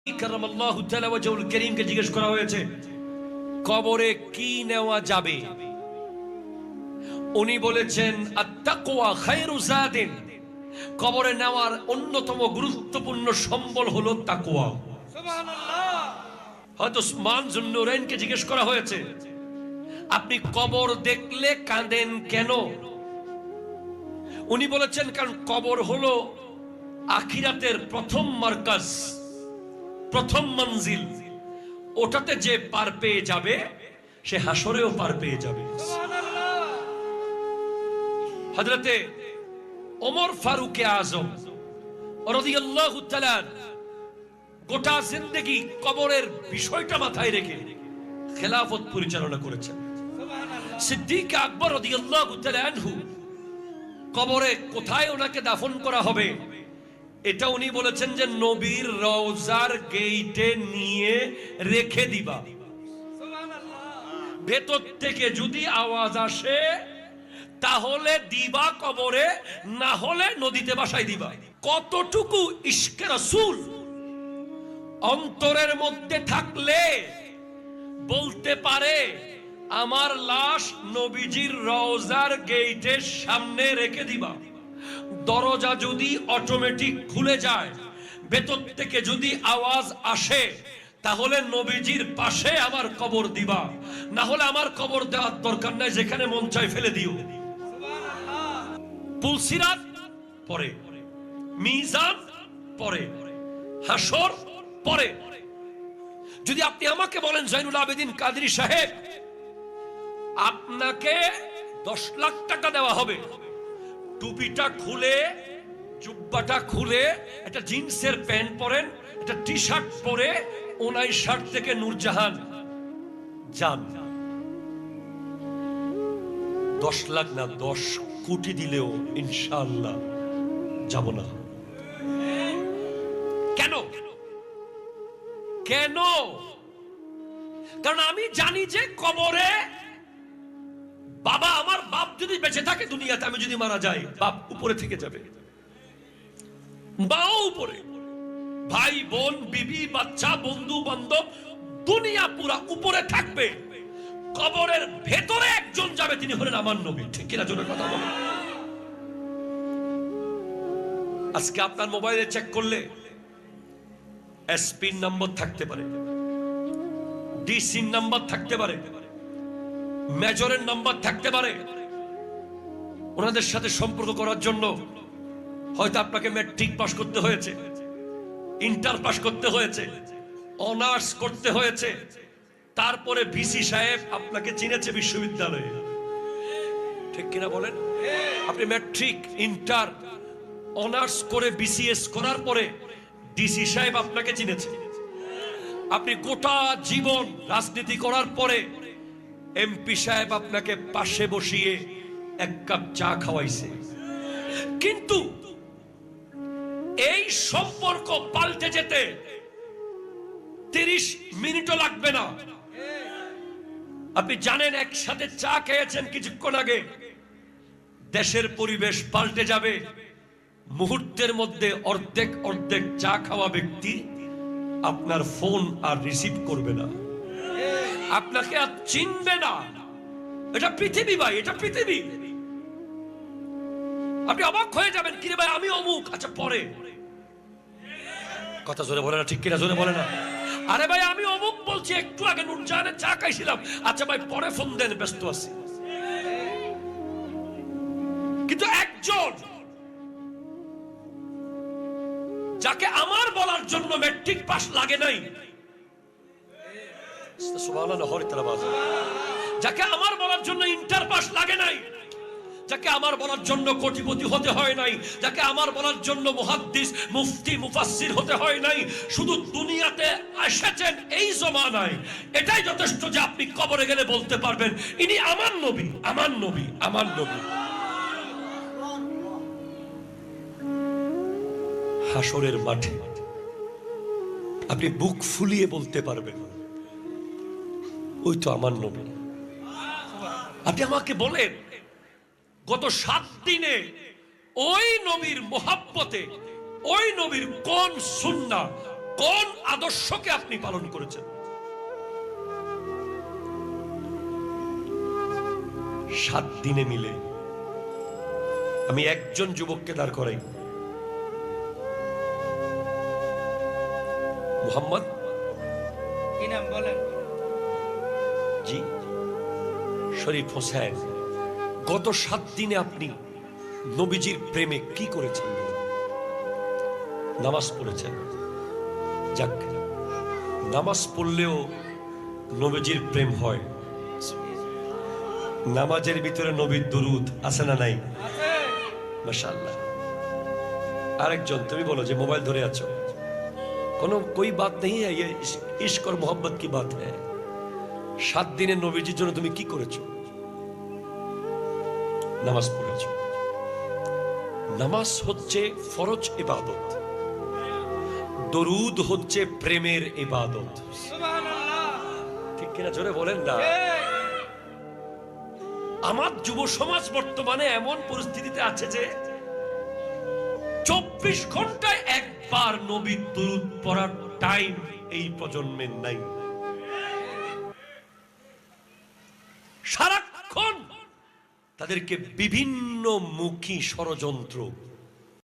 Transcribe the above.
কারামাল্লাহু তাআলা ওয়াজহুল কারীমকে জিজ্ঞেস করা হয়েছে কবরে কি নেওয়া যাবে। উনি বলেছেন আত-তাকওয়া খায়রু যাদিন, কবরে নেওয়ার অন্যতম গুরুত্বপূর্ণ সম্বল হলো তাকওয়া। সুবহানাল্লাহ। হযরত উসমান যুন্নুরাইনকে জিজ্ঞেস করা হয়েছে আপনি কবর দেখলে কাঁদেন কেন। উনি বলেছেন কারণ কবর হলো আখিরাতের প্রথম মার্কাজ, প্রথম মঞ্জিল। ওটাতে যে পার পেয়ে যাবে সে হাসরেও পার পেয়ে যাবে। হযরতে ওমর ফারুক আযম রাদিয়াল্লাহু তাআলা গোটা জিন্দেগি কবরের বিষয়টা মাথায় রেখে খেলাফত পরিচালনা করেছেন। সিদ্দিক আকবর রাদিয়াল্লাহু তাআলা আনহু কবরে কোথায় ওনাকে দাফন করা হবে এটা উনি বলেছেন যে নবীর রওজার গেইটে নিয়ে রেখে দিবা। ভেতর থেকে যদি আওয়াজ আসে তাহলে দিবা কবরে, না হলে নদীতে ভাসাই দিবা। কতটুকু ইশকে রাসূল অন্তরের মধ্যে থাকলে বলতে পারে আমার লাশ নবীজির রওজার গেইটের সামনে রেখে দিবা। দরজা যদি অটোমেটিক খুলে যায়, ভেতর থেকে যদি আওয়াজ আসে তাহলে নবীজির পাশে আমার কবর দিবা, না হলে আমার কবর দেওয়ার দরকার নাই, যেখানে মন চায় ফেলে দিও। পুলসিরাত পরে, মিজান পরে, হাসর পরে। যদি আপনি আমাকে বলেন জয়নুল আবেদিন কাদরী সাহেব আপনাকে 10 লাখ টাকা দেওয়া হবে, টুপিটা খুলে জুব্বাটা খুলে একটা জিন্সের প্যান্ট পরেন, একটা টি শার্ট পরে 59 থেকে নূরজাহান যান, 10 লাখ না 10 কোটি দিলেও ইনশাআল্লাহ যাব না। কেন? কেন? কারণ আমি জানি যে কবরে বাবা, আমার বাপ যদি বেঁচে থাকে দুনিয়াতে, আমি যদি মারা যাই বাপ উপরে থেকে যাবে, বাও উপরে, ভাই বোন বিবি বাচ্চা বন্ধু বান্ধব দুনিয়া পুরা উপরে থাকবে। কবরের ভেতরে একজন যাবে, তিনি হলেন আমার নবী। ঠিক কিনা জোরে কথা বলেন। আজকে আপনার মোবাইলে চেক করলে এসপি নাম্বার থাকতে পারে, ডিসি নাম্বার থাকতে পারে, মেজরের নাম্বার থাকতে পারে। ওনাদের সাথে সম্পর্ক করার জন্য হয়তো আপনাকে ম্যাট্রিক পাস করতে হয়েছে, ইন্টার পাস করতে হয়েছে, অনার্স করতে হয়েছে, তারপরে ভিসি সাহেব আপনাকে চিনেছে বিশ্ববিদ্যালয়ে। ঠিক কিনা বলেন? আপনি ম্যাট্রিক, ইন্টার, অনার্স করে বিসিএস করার পরে ডিসি সাহেব আপনাকে চিনেছে। আপনি গোটা জীবন রাজনীতি করার পরে এমপি সাহেব আপনাকে পাশে বসিয়ে 1 কাপ চা খাওয়াইছে। কিন্তু এই সম্পর্ক পাল্টে যেতে 30 মিনিটও লাগবে না। আপনি জানেন একসাথে চা খেয়েছেন কিছুক্ষণ আগে, দেশের পরিবেশ পাল্টে যাবে মুহূর্তের মধ্যে। অর্ধেক অর্ধেক চা খাওয়া ব্যক্তি আপনার ফোন আর রিসিভ করবে না, আপনাকে আর চিনবে না। এটা পৃথিবী ভাই, এটা পৃথিবী। আপনি অবাক হয়ে যাবেন, কিরে ভাই আমি অমুক, আচ্ছা পরে কথা জোরে বলে না। ঠিক কিনা জোরে বলে না। আরে ভাই আমি অমুক বলছি, একটু আগে নূরজাহানে চা খাইছিলাম, আচ্ছা ভাই পরে ফোন দেন, ব্যস্ত আছি। কিন্তু একজন যাকে আমার বলার জন্য ম্যাট্রিক পাস লাগে নাই, যাকে আমার বলার জন্য ইন্টার পাস লাগে নাই, যাকে আমার বলার জন্য কোটিপতি হতে হয় নাই, যাকে আমার বলার জন্য মুহাদ্দিস মুফতি মুফাসসির হতে হয় নাই, শুধু দুনিয়াতে এসেছেন এই জমানায়, এটাই যথেষ্ট যে আপনি কবরে গেলে বলতে পারবেন ইনি আমার নবী, আমার নবী, আমার নবী। হাসরের মাঠে আপনি বুক ফুলিয়ে বলতে পারবেন ওই তো আমার নবী। আপনি আমাকে বলেন গত 7 দিনে ওই নবীর মোহাব্বতে, ওই নবীর কোন সুন্নাহ কোন আদর্শকে আপনি পালন করেছেন? 7 দিনে মিলে আমি একজন যুবককে দাঁড় করাই, মুহাম্মদ কি নাম বলেন? জি শরীফ হোসেন, গত 7 দিনে আপনি নবীজির প্রেমে কি করেছেন? নামাজ পড়েছেন। যাক, নামাজ পড়লেও নবীজির প্রেম হয়। নামাজের ভিতরে নবীর দুরূদ আছে না নাই? মাশাআল্লাহ। আরেকজন, তুমি বলো যে মোবাইল ধরে আছো, কোনো कोई बात नहीं है, ये इश्क और मोहब्बत की बात है। 7 দিনে নবীজির জন্য তুমি কি করেছো? নামাজ পড়েছো। নামাজ হচ্ছে ফরজ ইবাদত, দরুদ হচ্ছে প্রেমের ইবাদত। সুবহানাল্লাহ। ঠিক কিনা জোরে বলেন না? আমার যুব সমাজ বর্তমানে এমন পরিস্থিতিতে আছে যে 24 ঘন্টায় একবার নবীর দরুদ পড়ার টাইম এই প্রজন্মের নাই। সারাক্ষণ তাদেরকে বিভিন্ন মুখী ষড়যন্ত্র